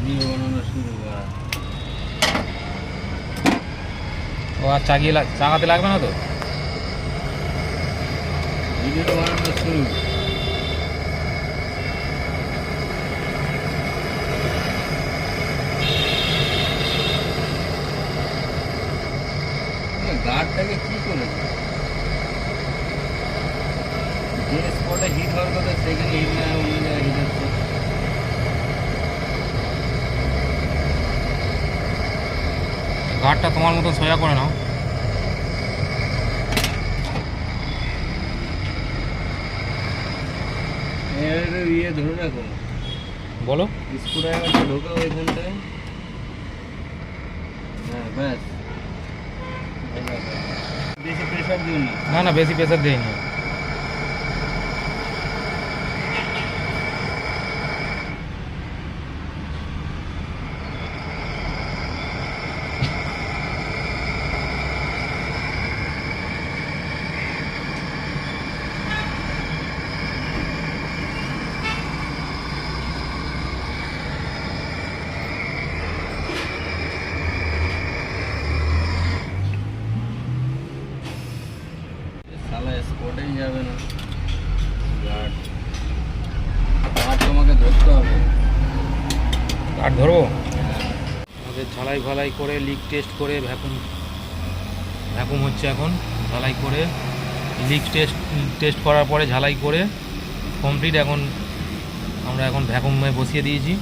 Video বানানো শুরু করা। ও আর চাগাতে লাগবে না তো? ভিডিও বানানো শুরু। গার্ডটাকে কি করেছে? যে স্পটে হিট হওয়ার কথা সেখানে হিট না, অন্য জায়গায় হিট হচ্ছে। গার্ডটা তোমার মতো সোজা করে নাও। এর ইয়ে ধরে রাখো, বলো। স্ক্রুড্রাইভারটা ঢোকাও এখানটায়। হ্যাঁ ব্যাস, বেশি প্রেশার দিও না। না না, বেশি প্রেসার দেয়নি। শালা স্পটেই যাবে না গার্ড। গার্ড তোমাকে ধরতে হবে। গার্ড ধরবো? আমাদের ঝালাই ফালাই করে লিক টেস্ট করে ভ্যাকুম হচ্ছে এখন। ঝালাই করে লিক টেস্ট করার পরে ঝালাই করে কমপ্লিট। আমরা এখন ভ্যাকুমে বসিয়ে দিয়েছি।